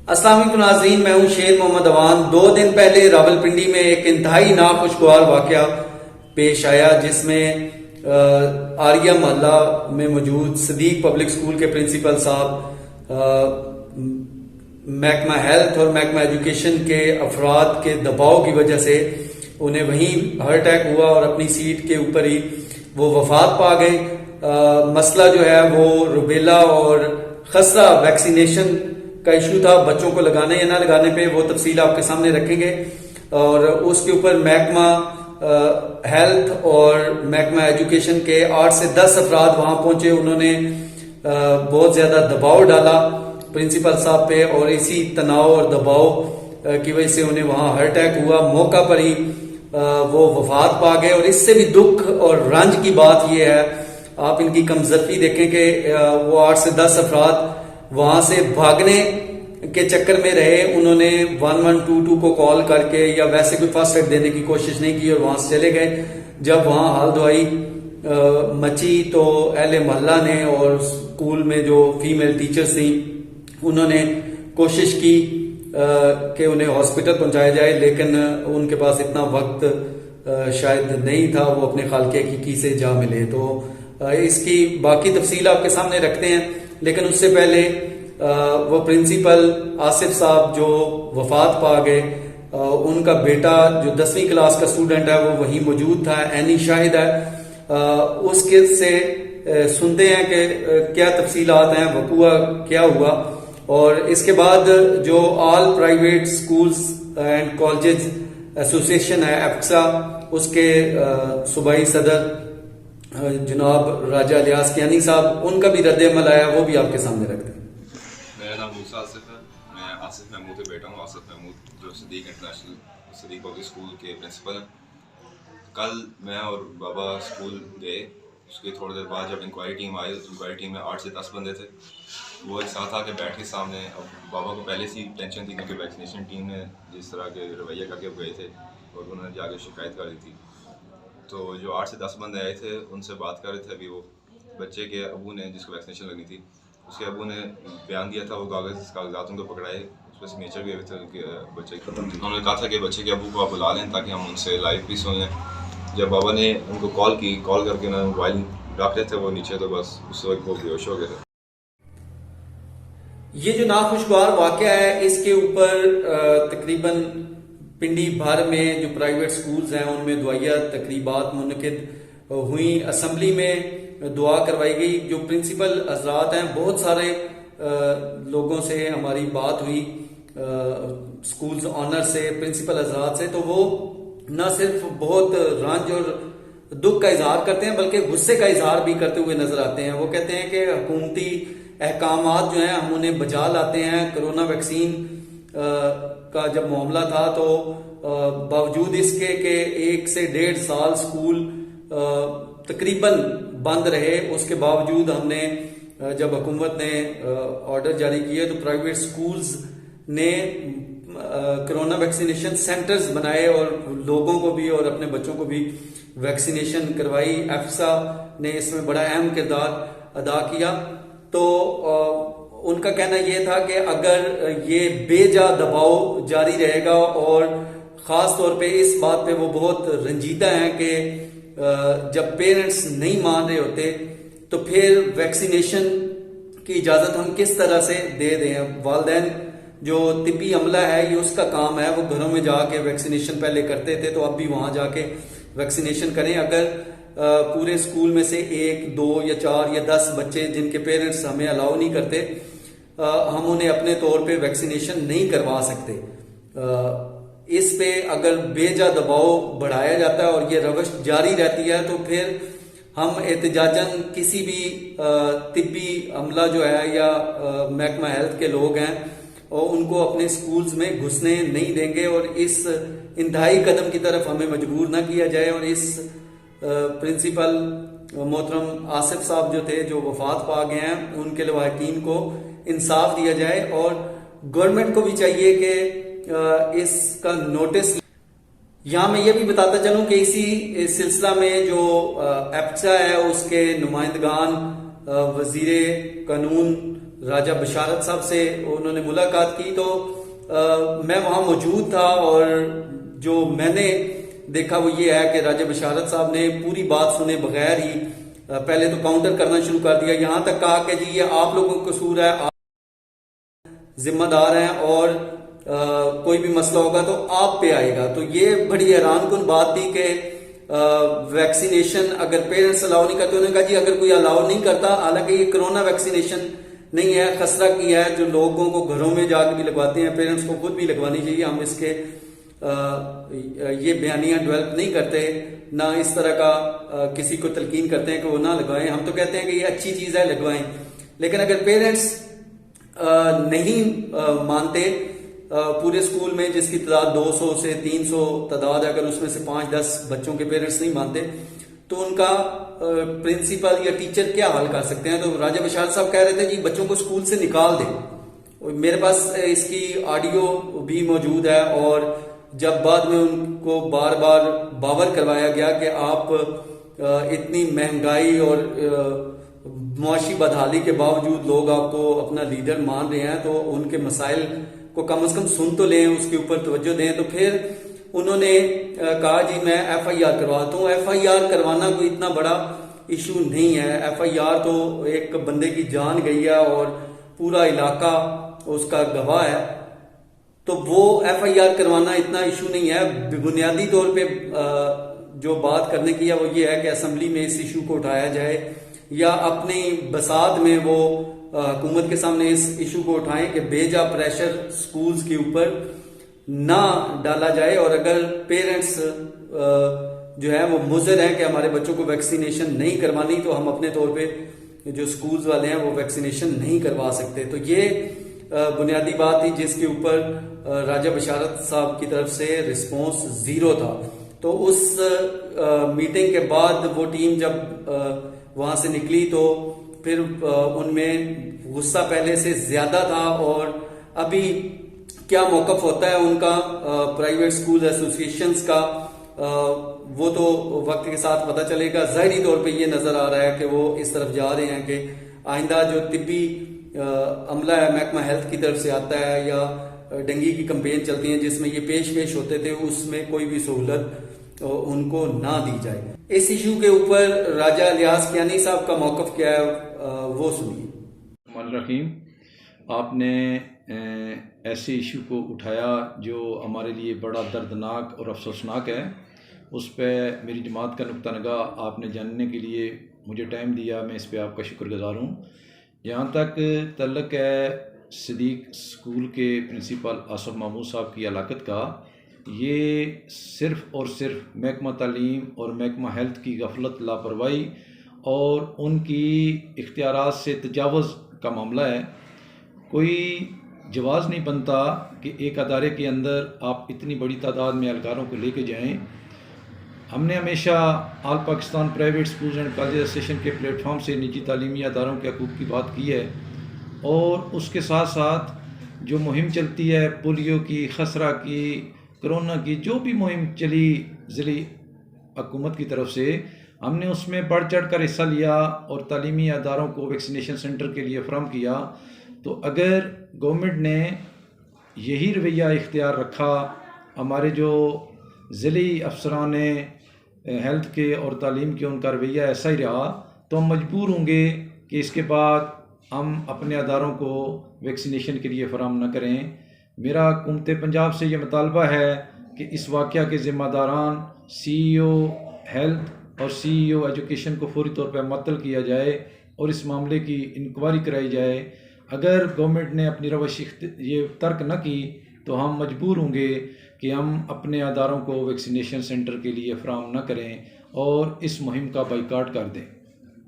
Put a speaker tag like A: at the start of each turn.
A: السلام علیکم ناظرین، میں ہوں شیر محمد اوان۔ 2 دن پہلے راولپنڈی میں ایک انتہائی ناخوشگوار واقعہ پیش آیا جس میں آریہ محلہ میں موجود صدیق پبلک سکول کے پرنسپل صاحب محکمہ ہیلتھ اور محکمہ ایجوکیشن کے افراد کے دباؤ کی وجہ سے انہیں وہیں ہارٹ اٹیک ہوا اور اپنی سیٹ کے اوپر ہی وہ وفات پا گئے۔ مسئلہ جو ہے وہ روبیلا اور خسرہ ویکسینیشن کا ایشو تھا، بچوں کو لگانے یا نہ لگانے پہ وہ تفصیل آپ کے سامنے رکھیں گے، اور اس کے اوپر محکمہ ہیلتھ اور محکمہ ایجوکیشن کے 8 سے 10 افراد وہاں پہنچے۔ انہوں نے بہت زیادہ دباؤ ڈالا پرنسپل صاحب پہ، اور اسی تناؤ اور دباؤ کی وجہ سے انہیں وہاں ہارٹ اٹیک ہوا، موقع پر ہی وہ وفات پا گئے۔ اور اس سے بھی دکھ اور رنج کی بات یہ ہے، آپ ان کی کمزرفی دیکھیں کہ وہ 8 سے 10 افراد وہاں سے بھاگنے کے چکر میں رہے، انہوں نے 1122 کو کال کر کے یا ویسے کوئی فرسٹ ایڈ دینے کی کوشش نہیں کی اور وہاں سے چلے گئے۔ جب وہاں حال دعائی مچی تو اہل محلہ نے اور اسکول میں جو فیمیل ٹیچرز تھیں انہوں نے کوشش کی کہ انہیں ہاسپٹل پہنچایا جائے، لیکن ان کے پاس اتنا وقت شاید نہیں تھا وہ اپنے خالق حقیقی سے جا ملے۔ تو اس کی باقی تفصیل آپ کے سامنے رکھتے ہیں، لیکن اس سے پہلے وہ پرنسپل آصف صاحب جو وفات پا گئے، ان کا بیٹا جو 10ویں کلاس کا اسٹوڈنٹ ہے وہ وہیں موجود تھا، عینی شاہد ہے۔ اس کے سے سنتے ہیں کہ کیا تفصیلات ہیں، وقوع کیا ہوا، اور اس کے بعد جو all private schools and colleges association ہے ایپسا، اس کے صوبائی صدر جناب راجہ الیاس کیانی صاحب، ان کا بھی رد عمل آیا، وہ بھی آپ کے سامنے رکھتے ہیں۔
B: میرا نام موسیٰ آصف ہے، میں آصف محمود کا بیٹا ہوں، آصف محمود جو صدیق انٹرنیشنل صدیق پبلک اسکول کے پرنسپل ہیں۔ کل میں اور بابا اسکول گئے، اس کی تھوڑی دیر بعد جب انکوائری ٹیم آئی، انکوائری ٹیم میں 8 سے 10 بندے تھے، وہ ایک ساتھ آ کے بیٹھ کے سامنے، بابا کو پہلے سے ہی ٹینشن تھی کیونکہ ویکسینیشن ٹیم نے جس طرح کے رویہ کر کے گئے تھے اور انہوں نے جا کے شکایت کر دی تھی، تو جو 8 سے 10 بندے آئے تھے ان سے بات کر رہے تھے۔ ابھی وہ بچے کے ابو نے، جس کو ویکسینیشن لگنی تھی، اس کے ابو نے بیان دیا تھا، وہ کاغذات ان کو پکڑائے، اس پہ سگنیچر بھی ہوئے تھے ان کے بچے کے۔ انہوں نے کہا تھا کہ بچے کے ابو کو آپ بلا لیں تاکہ ہم ان سے لائیو بھی سن لیں۔ جب بابا نے ان کو کال کی، کال کر کے انہوں نے موبائل رکھ رہے تھے وہ نیچے، تو بس اس وقت وہ بے ہوش ہو گئے تھے۔
A: یہ جو ناخوشگوار واقعہ ہے، اس کے اوپر تقریباً پنڈی بھر میں جو پرائیویٹ سکولز ہیں ان میں دعائیہ تقریبات منعقد ہوئیں، اسمبلی میں دعا کروائی گئی۔ جو پرنسپل حضرات ہیں، بہت سارے لوگوں سے ہماری بات ہوئی، سکولز آنر سے، پرنسپل حضرات سے، تو وہ نہ صرف بہت رنج اور دکھ کا اظہار کرتے ہیں بلکہ غصے کا اظہار بھی کرتے ہوئے نظر آتے ہیں۔ وہ کہتے ہیں کہ حکومتی احکامات جو ہیں ہم انہیں بجا لاتے ہیں۔ کرونا ویکسین کا جب معاملہ تھا تو باوجود اس کے کہ 1 سے 1.5 سال سکول تقریباً بند رہے، اس کے باوجود ہم نے جب حکومت نے آرڈر جاری کیے تو پرائیویٹ سکولز نے کرونا ویکسینیشن سینٹرز بنائے اور لوگوں کو بھی اور اپنے بچوں کو بھی ویکسینیشن کروائی۔ ایفسا نے اس میں بڑا اہم کردار ادا کیا۔ تو ان کا کہنا یہ تھا کہ اگر یہ بے جا دباؤ جاری رہے گا، اور خاص طور پہ اس بات پہ وہ بہت رنجیدہ ہیں کہ جب پیرنٹس نہیں مان رہے ہوتے تو پھر ویکسینیشن کی اجازت ہم کس طرح سے دے دیں۔ والدین جو طبی عملہ ہے یہ اس کا کام ہے، وہ گھروں میں جا کے ویکسینیشن پہلے کرتے تھے تو اب بھی وہاں جا کے ویکسینیشن کریں۔ اگر پورے اسکول میں سے 1، 2 یا 4 یا 10 بچے جن کے پیرنٹس ہمیں الاؤ نہیں کرتے، ہم انہیں اپنے طور پہ ویکسینیشن نہیں کروا سکتے۔ اس پہ اگر بے جا دباؤ بڑھایا جاتا ہے اور یہ روش جاری رہتی ہے تو پھر ہم احتجاجاً کسی بھی طبی عملہ جو ہے یا محکمہ ہیلتھ کے لوگ ہیں اور ان کو اپنے سکولز میں گھسنے نہیں دیں گے، اور اس انتہائی قدم کی طرف ہمیں مجبور نہ کیا جائے، اور اس پرنسپل محترم آصف صاحب جو تھے جو وفات پا گئے ہیں ان کے لواحقین کو انصاف دیا جائے، اور گورنمنٹ کو بھی چاہیے کہ اس کا نوٹس۔ یہاں میں یہ بھی بتاتا چلوں کہ اسی سلسلہ میں جو ایپسا ہے اس کے نمائندگان وزیر قانون راجہ بشارت صاحب سے انہوں نے ملاقات کی تو میں وہاں موجود تھا، اور جو میں نے دیکھا وہ یہ ہے کہ راجہ بشارت صاحب نے پوری بات سنے بغیر ہی پہلے تو کاؤنٹر کرنا شروع کر دیا، یہاں تک کہا کہ جی یہ آپ لوگوں کا قصور ہے، آپ ذمہ دار ہیں، اور کوئی بھی مسئلہ ہوگا تو آپ پہ آئے گا۔ تو یہ بڑی حیران کن بات تھی کہ ویکسینیشن اگر پیرنٹس الاؤ نہیں کرتے، انہوں نے کہا جی اگر کوئی الاؤ نہیں کرتا، حالانکہ یہ کرونا ویکسینیشن نہیں ہے، خسرہ کی ہے جو لوگوں کو گھروں میں جا کے بھی لگواتے ہیں، پیرنٹس کو خود بھی لگوانی چاہیے۔ ہم اس کے یہ بیانیاں ڈیولپ نہیں کرتے، نہ اس طرح کا کسی کو تلقین کرتے ہیں کہ وہ نہ لگوائیں، ہم تو کہتے ہیں کہ یہ اچھی چیز ہے لگوائیں، لیکن اگر پیرنٹس نہیں مانتے پورے اسکول میں جس کی تعداد 200 سے 300 تعداد ہے، اگر اس میں سے 5-10 بچوں کے پیرنٹس نہیں مانتے تو ان کا پرنسپل یا ٹیچر کیا حل کر سکتے ہیں؟ تو راجہ بشارت صاحب کہہ رہے تھے جی بچوں کو اسکول سے نکال دیں۔ میرے پاس اس کی آڈیو بھی موجود ہے، اور جب بعد میں ان کو بار بار باور کروایا گیا کہ آپ اتنی مہنگائی اور معاشی بدحالی کے باوجود لوگ آپ کو اپنا لیڈر مان رہے ہیں، تو ان کے مسائل کو کم از کم سن تو لیں، اس کے اوپر توجہ دیں۔ تو پھر انہوں نے کہا جی میں ایف آئی آر کرواتا ہوں۔ ایف آئی آر کروانا کوئی اتنا بڑا ایشو نہیں ہے، ایف آئی آر تو ایک بندے کی جان گئی ہے اور پورا علاقہ اس کا گواہ ہے، تو وہ ایف آئی آر کروانا اتنا ایشو نہیں ہے۔ بنیادی طور پہ جو بات کرنے کی ہے وہ یہ ہے کہ اسمبلی میں اس ایشو کو اٹھایا جائے، یا اپنی بساط میں وہ حکومت کے سامنے اس ایشو کو اٹھائیں کہ بھیجا پریشر سکولز کے اوپر نہ ڈالا جائے، اور اگر پیرنٹس جو ہے وہ مضر ہیں کہ ہمارے بچوں کو ویکسینیشن نہیں کروانی، تو ہم اپنے طور پہ جو سکولز والے ہیں وہ ویکسینیشن نہیں کروا سکتے۔ تو یہ بنیادی بات تھی جس کے اوپر راجہ بشارت صاحب کی طرف سے رسپانس زیرو تھا۔ تو اس میٹنگ کے بعد وہ ٹیم جب وہاں سے نکلی تو پھر ان میں غصہ پہلے سے زیادہ تھا، اور ابھی کیا موقف ہوتا ہے ان کا پرائیویٹ اسکول ایسوسیشنز کا وہ تو وقت کے ساتھ پتہ چلے گا۔ ظاہری طور پہ یہ نظر آ رہا ہے کہ وہ اس طرف جا رہے ہیں کہ آئندہ جو طبی عملہ ہے محکمہ ہیلتھ کی طرف سے آتا ہے، یا ڈنگی کی کمپین چلتی ہیں جس میں یہ پیش ہوتے تھے، اس میں کوئی بھی سہولت ان کو نہ دی جائے۔ اس ایشو کے اوپر راجہ الیاس کیانی صاحب کا موقف کیا ہے وہ سنیے۔
C: الرحمن الرحیم، آپ نے ایسے ایشو کو اٹھایا جو ہمارے لیے بڑا دردناک اور افسوسناک ہے، اس پہ میری جماعت کا نقطہ نگاہ آپ نے جاننے کے لیے مجھے ٹائم دیا، میں اس پہ آپ کا شکر گزار ہوں۔ یہاں تک تعلق ہے صدیق اسکول کے پرنسپل آصف محمود صاحب کی ہلاکت کا، یہ صرف اور صرف محکمہ تعلیم اور محکمہ ہیلتھ کی غفلت، لاپرواہی اور ان کی اختیارات سے تجاوز کا معاملہ ہے۔ کوئی جواز نہیں بنتا کہ ایک ادارے کے اندر آپ اتنی بڑی تعداد میں اہلکاروں کو لے کے جائیں۔ ہم نے ہمیشہ all Pakistan private schools and college association کے پلیٹ فارم سے نجی تعلیمی اداروں کے حقوق کی بات کی ہے، اور اس کے ساتھ ساتھ جو مہم چلتی ہے پولیو کی، خسرہ کی، کرونا کی، جو بھی مہم چلی ضلعی حکومت کی طرف سے، ہم نے اس میں بڑھ چڑھ کر حصہ لیا اور تعلیمی اداروں کو ویکسینیشن سینٹر کے لیے فراہم کیا۔ تو اگر گورنمنٹ نے یہی رویہ اختیار رکھا، ہمارے جو ضلعی افسران ہیلتھ کے اور تعلیم کے ان کا رویہ ایسا ہی رہا، تو ہم مجبور ہوں گے کہ اس کے بعد ہم اپنے اداروں کو ویکسینیشن کے لیے فراہم نہ کریں۔ میرا حکومت پنجاب سے یہ مطالبہ ہے کہ اس واقعہ کے ذمہ داران سی ای او ہیلتھ اور سی ای او ایجوکیشن کو فوری طور پر معطل کیا جائے اور اس معاملے کی انکوائری کرائی جائے۔ اگر گورنمنٹ نے اپنی روش یہ ترک نہ کی تو ہم مجبور ہوں گے کہ ہم اپنے اداروں کو ویکسینیشن سینٹر کے لیے فراہم نہ کریں اور اس مہم کا بائیکاٹ کر دیں۔